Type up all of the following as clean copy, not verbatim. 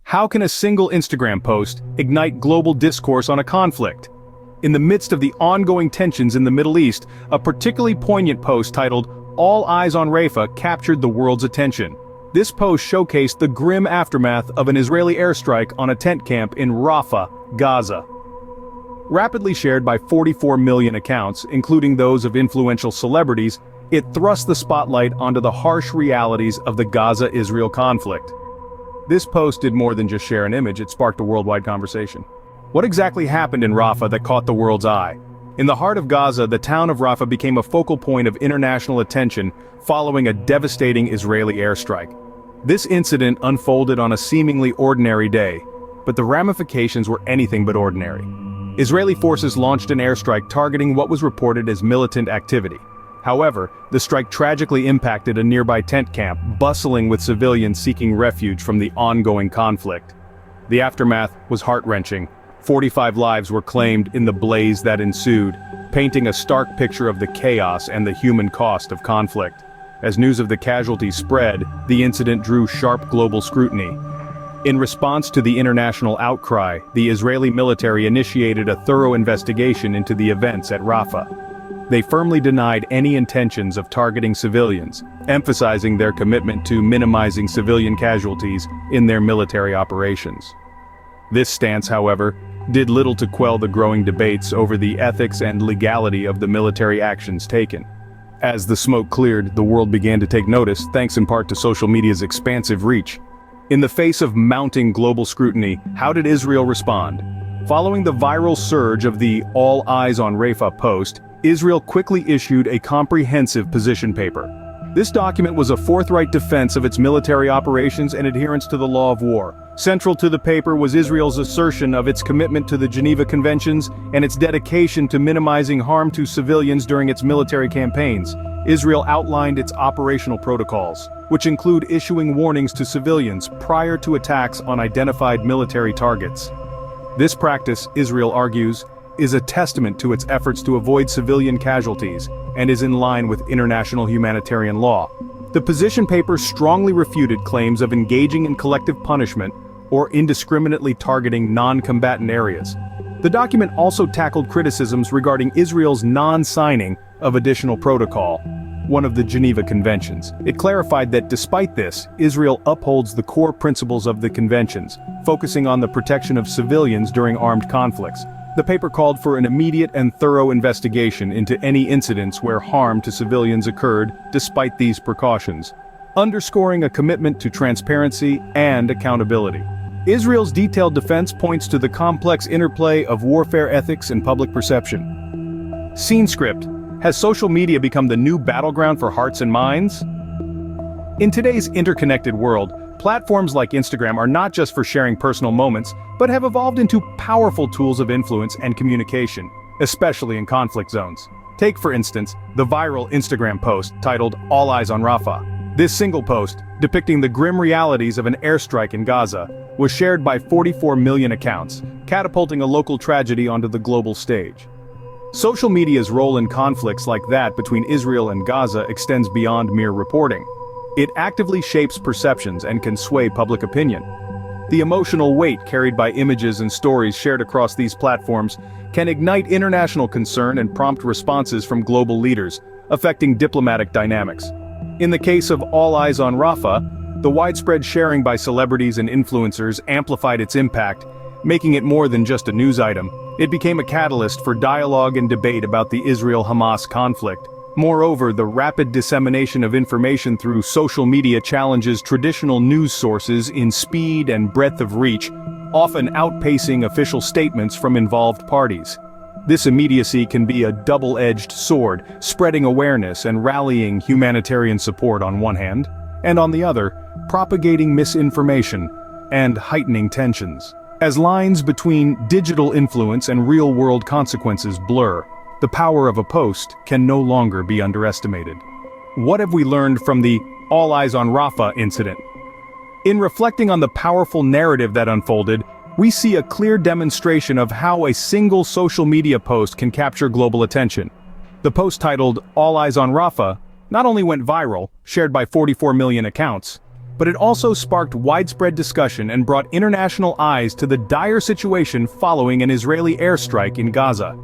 How can a single Instagram post ignite global discourse on a conflict? In the midst of the ongoing tensions in the Middle East, a particularly poignant post titled "All Eyes on Rafah" captured the world's attention. This post showcased the grim aftermath of an Israeli airstrike on a tent camp in Rafah, Gaza. Rapidly shared by 44 million accounts, including those of influential celebrities, it thrust the spotlight onto the harsh realities of the Gaza-Israel conflict. This post did more than just share an image, it sparked a worldwide conversation. What exactly happened in Rafah that caught the world's eye? In the heart of Gaza, the town of Rafah became a focal point of international attention following a devastating Israeli airstrike. This incident unfolded on a seemingly ordinary day, but the ramifications were anything but ordinary. Israeli forces launched an airstrike targeting what was reported as militant activity. However, the strike tragically impacted a nearby tent camp, bustling with civilians seeking refuge from the ongoing conflict. The aftermath was heart-wrenching. 45 lives were claimed in the blaze that ensued, painting a stark picture of the chaos and the human cost of conflict. As news of the casualties spread, the incident drew sharp global scrutiny. In response to the international outcry, the Israeli military initiated a thorough investigation into the events at Rafah. They firmly denied any intentions of targeting civilians, emphasizing their commitment to minimizing civilian casualties in their military operations. This stance, however, did little to quell the growing debates over the ethics and legality of the military actions taken. As the smoke cleared, the world began to take notice, thanks in part to social media's expansive reach. In the face of mounting global scrutiny, how did Israel respond? Following the viral surge of the "All Eyes on Rafah" post, Israel quickly issued a comprehensive position paper. This document was a forthright defense of its military operations and adherence to the law of war. Central to the paper was Israel's assertion of its commitment to the Geneva Conventions and its dedication to minimizing harm to civilians during its military campaigns. Israel outlined its operational protocols, which include issuing warnings to civilians prior to attacks on identified military targets. This practice, Israel argues, is a testament to its efforts to avoid civilian casualties and is in line with international humanitarian law. The position paper strongly refuted claims of engaging in collective punishment or indiscriminately targeting non-combatant areas. The document also tackled criticisms regarding Israel's non-signing of additional protocol, one of the Geneva Conventions. It clarified that despite this, Israel upholds the core principles of the conventions, focusing on the protection of civilians during armed conflicts. The paper called for an immediate and thorough investigation into any incidents where harm to civilians occurred despite these precautions, underscoring a commitment to transparency and accountability. Israel's detailed defense points to the complex interplay of warfare ethics and public perception. Scene script: has social media become the new battleground for hearts and minds? In today's interconnected world, platforms like Instagram are not just for sharing personal moments, but have evolved into powerful tools of influence and communication, especially in conflict zones. Take, for instance, the viral Instagram post titled "All Eyes on Rafah." This single post, depicting the grim realities of an airstrike in Gaza, was shared by 44 million accounts, catapulting a local tragedy onto the global stage. Social media's role in conflicts like that between Israel and Gaza extends beyond mere reporting. It actively shapes perceptions and can sway public opinion. The emotional weight carried by images and stories shared across these platforms can ignite international concern and prompt responses from global leaders, affecting diplomatic dynamics. In the case of All Eyes on Rafah, the widespread sharing by celebrities and influencers amplified its impact, making it more than just a news item. It became a catalyst for dialogue and debate about the Israel-Hamas conflict. Moreover, the rapid dissemination of information through social media challenges traditional news sources in speed and breadth of reach, often outpacing official statements from involved parties. This immediacy can be a double-edged sword, spreading awareness and rallying humanitarian support on one hand, and on the other, propagating misinformation and heightening tensions. As lines between digital influence and real-world consequences blur, the power of a post can no longer be underestimated. What have we learned from the All Eyes on Rafah incident? In reflecting on the powerful narrative that unfolded, we see a clear demonstration of how a single social media post can capture global attention. The post titled "All Eyes on Rafah" not only went viral, shared by 44 million accounts, But it also sparked widespread discussion and brought international eyes to the dire situation following an Israeli airstrike in Gaza.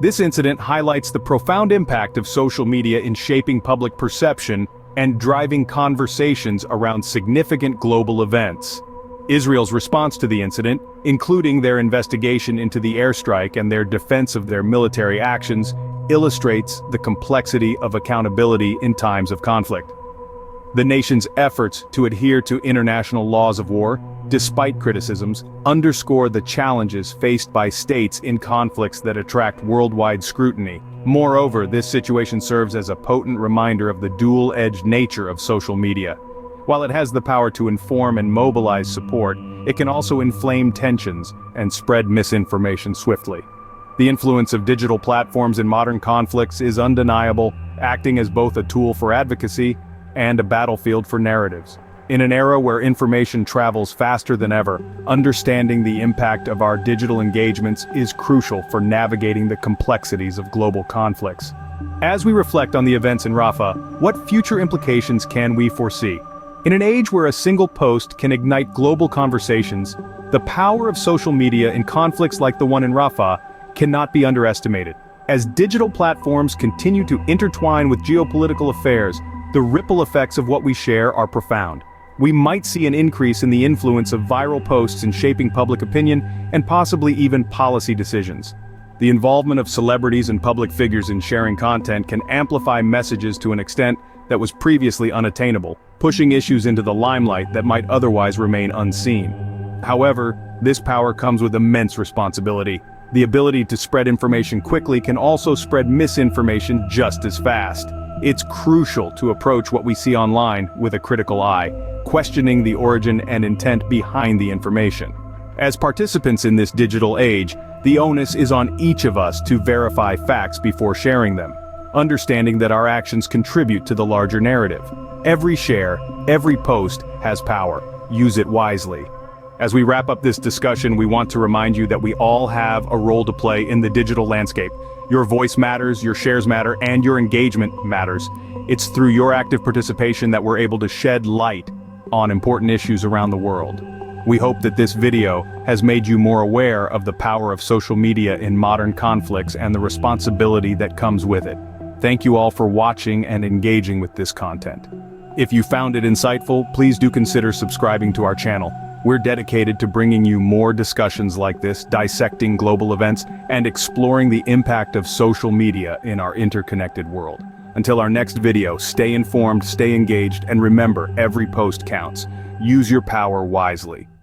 This incident highlights the profound impact of social media in shaping public perception and driving conversations around significant global events. Israel's response to the incident, including their investigation into the airstrike and their defense of their military actions, illustrates the complexity of accountability in times of conflict. The nation's efforts to adhere to international laws of war, despite criticisms, underscore the challenges faced by states in conflicts that attract worldwide scrutiny. Moreover, this situation serves as a potent reminder of the dual-edged nature of social media. While it has the power to inform and mobilize support, it can also inflame tensions and spread misinformation swiftly. The influence of digital platforms in modern conflicts is undeniable, acting as both a tool for advocacy and a battlefield for narratives. In an era where information travels faster than ever, understanding the impact of our digital engagements is crucial for navigating the complexities of global conflicts. As we reflect on the events in Rafah, what future implications can we foresee? In an age where a single post can ignite global conversations, the power of social media in conflicts like the one in Rafah cannot be underestimated. As digital platforms continue to intertwine with geopolitical affairs, the ripple effects of what we share are profound. We might see an increase in the influence of viral posts in shaping public opinion and possibly even policy decisions. The involvement of celebrities and public figures in sharing content can amplify messages to an extent that was previously unattainable, pushing issues into the limelight that might otherwise remain unseen. However, this power comes with immense responsibility. The ability to spread information quickly can also spread misinformation just as fast. It's crucial to approach what we see online with a critical eye, questioning the origin and intent behind the information. As participants in this digital age, the onus is on each of us to verify facts before sharing them, understanding that our actions contribute to the larger narrative. Every share, every post has power. Use it wisely. As we wrap up this discussion, we want to remind you that we all have a role to play in the digital landscape. Your voice matters, your shares matter, and your engagement matters. It's through your active participation that we're able to shed light on important issues around the world. We hope that this video has made you more aware of the power of social media in modern conflicts and the responsibility that comes with it. Thank you all for watching and engaging with this content. If you found it insightful, please do consider subscribing to our channel. We're dedicated to bringing you more discussions like this, dissecting global events, and exploring the impact of social media in our interconnected world. Until our next video, stay informed, stay engaged, and remember, every post counts. Use your power wisely.